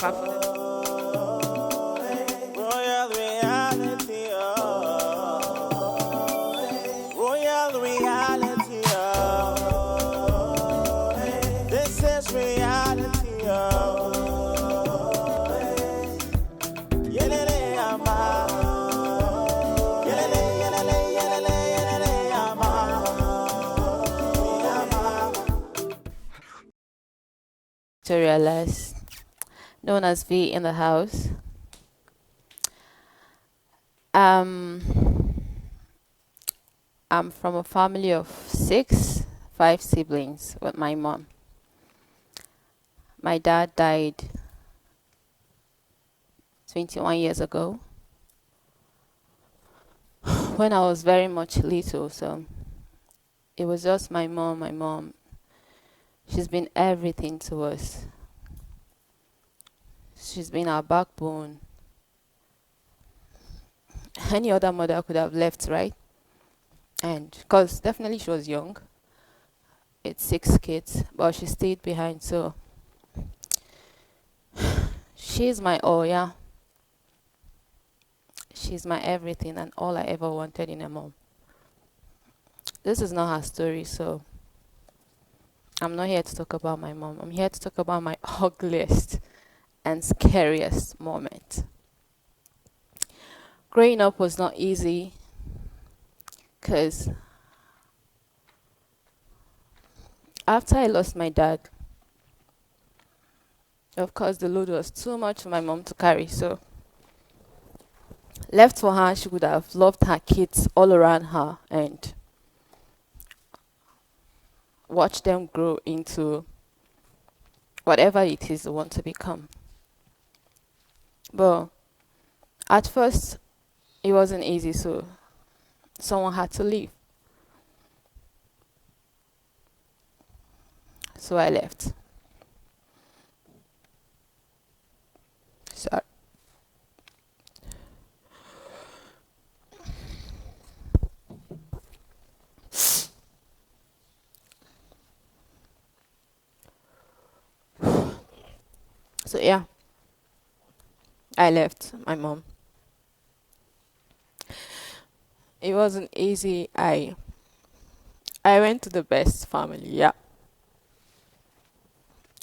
Royal reality, royal reality, this is reality, yelele ama, yelele yelele yelele yelele ama, ama. To realize, known as V in the house. Um, I'm from a family of five siblings with my mom. My dad died 21 years ago when I was very much little, so it was just my mom. My mom, she's been everything to us. She's been our backbone. Any other mother could have left, right? And because definitely she was young, it's 6 kids, but she stayed behind. So she's my all, yeah. She's my everything and all I ever wanted in a mom. This is not her story, so I'm not here to talk about my mom. I'm here to talk about my ugliest and scariest moment. Growing up was not easy because after I lost my dad, of course the load was too much for my mom to carry, so left for her, she would have loved her kids all around her and watch them grow into whatever it is they want to become. But at first, it wasn't easy, so someone had to leave. So I left. Sorry. So yeah, I left my mom. It wasn't easy. I went to the best family, yeah.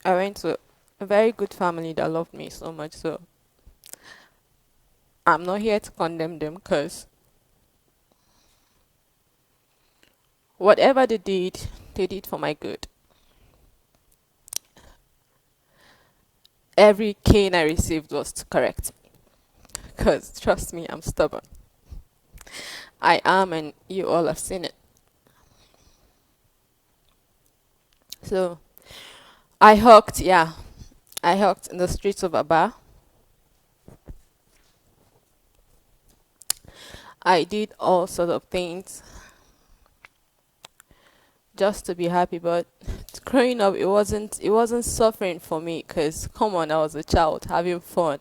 I went to a very good family that loved me so much, so I'm not here to condemn them because whatever they did for my good. Every cane I received was to correct me because trust me, I'm stubborn. I am, and you all have seen it. So I hawked in the streets of Aba. I did all sorts of things just to be happy, but growing up, it wasn't suffering for me because come on, I was a child having fun.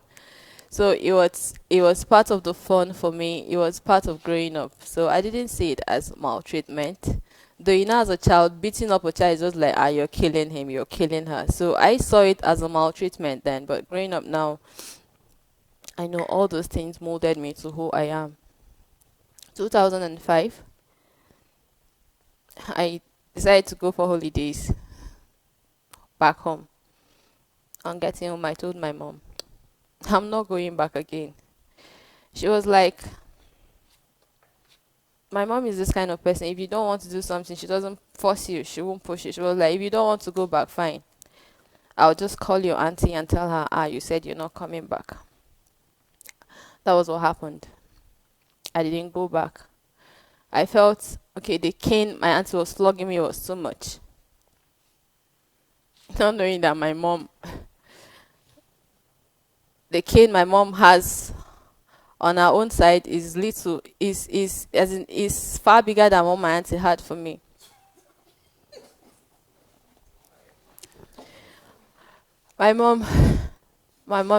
So it was part of the fun for me. It was part of growing up. So I didn't see it as maltreatment. Though as a child, beating up a child is just like you're killing him, you're killing her. So I saw it as a maltreatment then. But growing up now, I know all those things molded me to who I am. 2005, I decided to go for holidays back home. On getting home, I told my mom, I'm not going back again. She was like, my mom is this kind of person. If you don't want to do something, she doesn't force you. She won't push you. She was like, if you don't want to go back, fine. I'll just call your auntie and tell her, you said you're not coming back. That was what happened. I didn't go back. I felt, okay, the cane my auntie was flogging me was too much. Not knowing that my mom, the cane my mom has on her own side is little, is far bigger than what my auntie had for me. My mom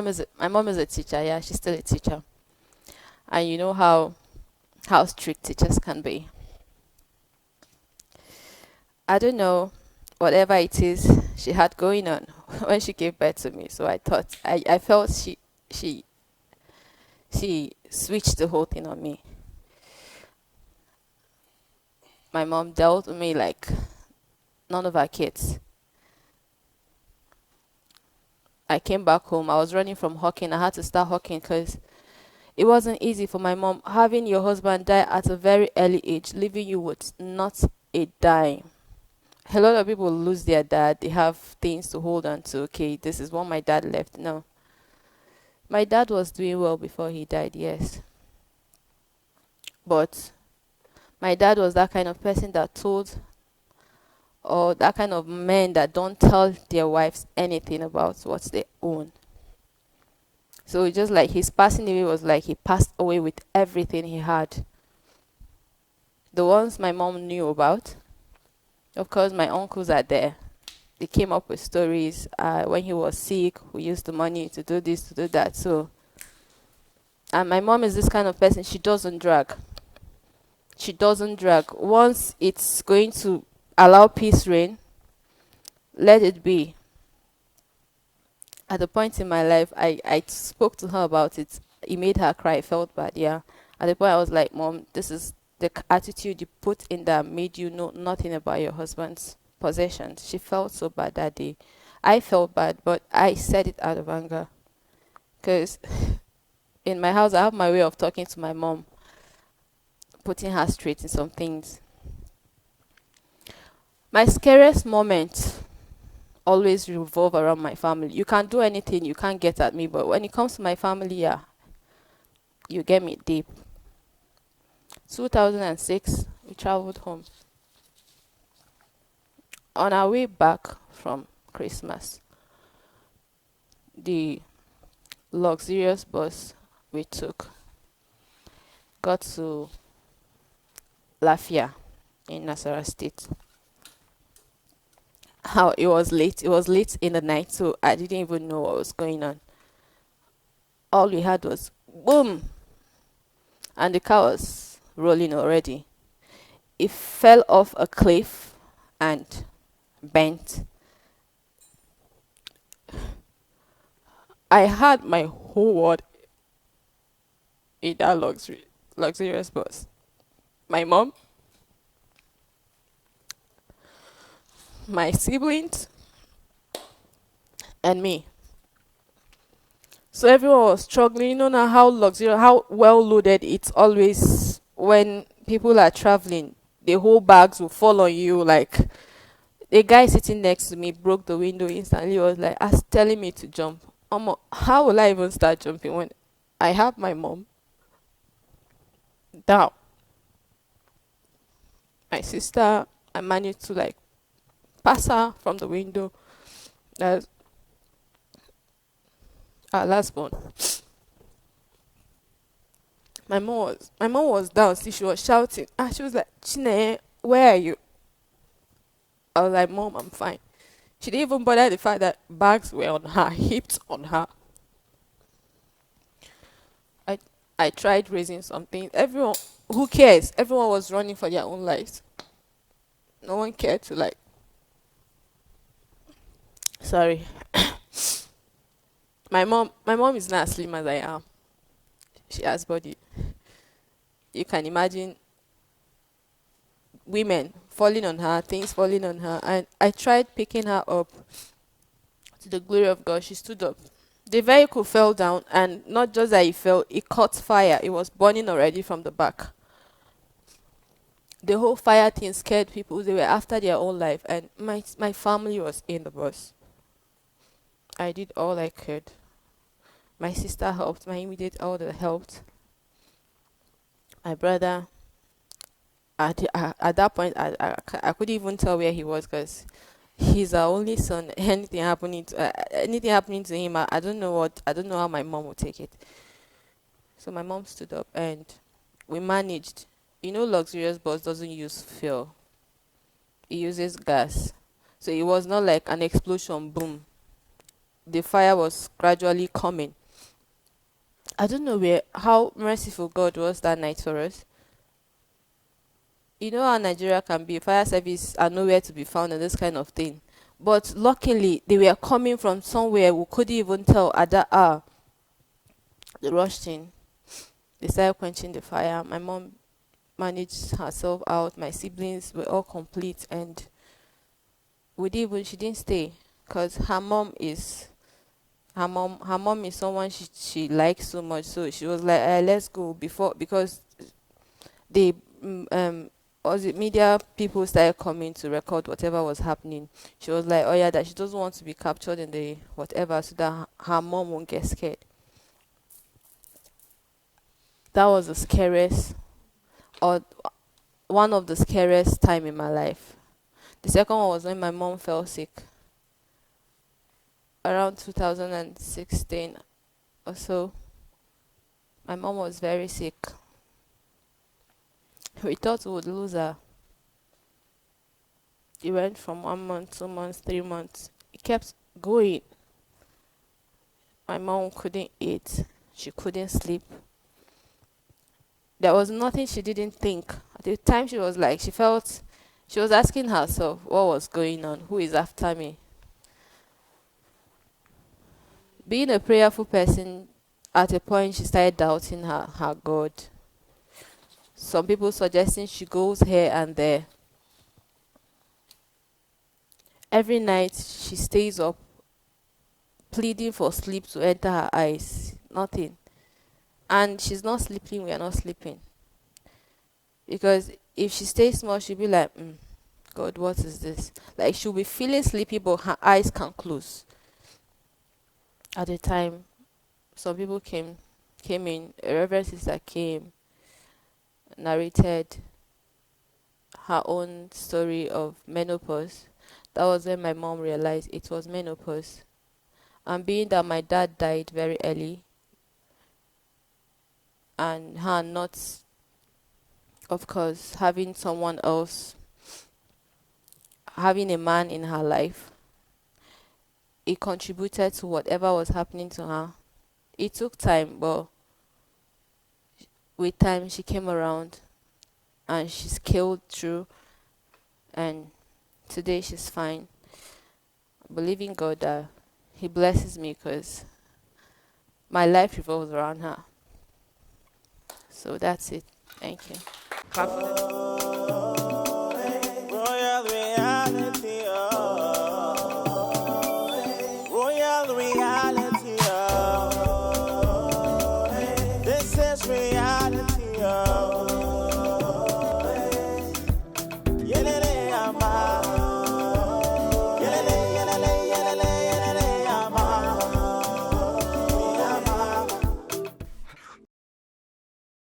is a teacher. Yeah, she's still a teacher, and you know how strict teachers can be. I don't know, whatever it is she had going on when she gave birth to me. So I felt she she switched the whole thing on me. My mom dealt with me like none of her kids. I came back home. I was running from hawking. I had to start hawking because it wasn't easy for my mom having your husband die at a very early age, leaving you with not a dime. A lot of people lose their dad. They have things to hold on to. Okay, this is what my dad left. No, my dad was doing well before he died. Yes, but my dad was that kind of person that told, or that kind of men that don't tell their wives anything about what they own. So it's just like his passing away was like he passed away with everything he had. The ones my mom knew about, of course, my uncles are there. They came up with stories. When he was sick, we used the money to do this, to do that. So, and my mom is this kind of person. She doesn't drag. She doesn't drag. Once it's going to allow peace reign, let it be. At the point in my life, I spoke to her about it. It made her cry. I felt bad, yeah. At the point, I was like, Mom, this is the attitude you put in that made you know nothing about your husband's possessions. She felt so bad that day. I felt bad, but I said it out of anger. Because in my house, I have my way of talking to my mom, putting her straight in some things. My scariest moment always revolve around my family. You can't do anything, you can't get at me, but when it comes to my family, yeah, you get me deep. 2006, we traveled home. On our way back from Christmas, the luxurious bus we took got to Lafia in Nasarawa State. How it was late. It was late in the night, so I didn't even know what was going on. All we had was boom, and the car was rolling already. It fell off a cliff and bent. I had my whole world in that luxurious bus. My mom, my siblings, and me. So everyone was struggling. You know now how luxurious, how well loaded it's always when people are traveling. The whole bags will fall on you. Like the guy sitting next to me broke the window instantly. He was like, telling me to jump. How will I even start jumping when I have my mom down? My sister, I managed to like pass her from the window. That's our last born. My mom was down. See, she was shouting. She was like, Chine, where are you? I was like, Mom, I'm fine. She didn't even bother the fact that bags were on her, hips on her. I tried raising something. Everyone, who cares? Everyone was running for their own lives. No one cared to like. Sorry. My mom is not as slim as I am. She has body. You can imagine women falling on her, things falling on her, and I tried picking her up. To the glory of God, she stood up. The vehicle fell down, and not just that it fell, it caught fire. It was burning already from the back. The whole fire thing scared people. They were after their own life, and my family was in the bus. I did all I could. My sister helped. My immediate elder helped. My brother. At that point, I couldn't even tell where he was because he's our only son. Anything happening to him, I don't know what. I don't know how my mom would take it. So my mom stood up and we managed. You know, luxurious bus doesn't use fuel. It uses gas. So it was not like an explosion, boom. The fire was gradually coming. I don't know how merciful God was that night for us. You know how Nigeria can be. Fire service are nowhere to be found and this kind of thing. But luckily, they were coming from somewhere we couldn't even tell at that hour. They rushed in. They started quenching the fire. My mom managed herself out. My siblings were all complete, and she didn't stay because her mom is someone she likes so much. So she was like, let's go before, because the was it media people started coming to record whatever was happening. She was like, oh yeah, that she doesn't want to be captured in the whatever, so that her mom won't get scared. That was the scariest, or one of the scariest time in my life. The second one was when my mom fell sick around 2016 or so. My mom was very sick. We thought we would lose her. It went from 1 month, 2 months, 3 months. It kept going. My mom couldn't eat. She couldn't sleep. There was nothing she didn't think. At the time, she was like, she was asking herself what was going on, who is after me. Being a prayerful person, at a point she started doubting her God. Some people suggesting she goes here and there. Every night she stays up pleading for sleep to enter her eyes. Nothing. And she's not sleeping, we are not sleeping. Because if she stays small, she'll be like, God, what is this? Like, she'll be feeling sleepy, but her eyes can't close. At the time, some people came in. A reverend sister came, narrated her own story of menopause. That was when my mom realized it was menopause. And being that my dad died very early, and her not, of course, having someone else, having a man in her life, it contributed to whatever was happening to her. It took time, but with time she came around and she scaled through, and today she's fine. Believing God that He blesses me because my life revolves around her. So that's it. Thank you. Clap for them.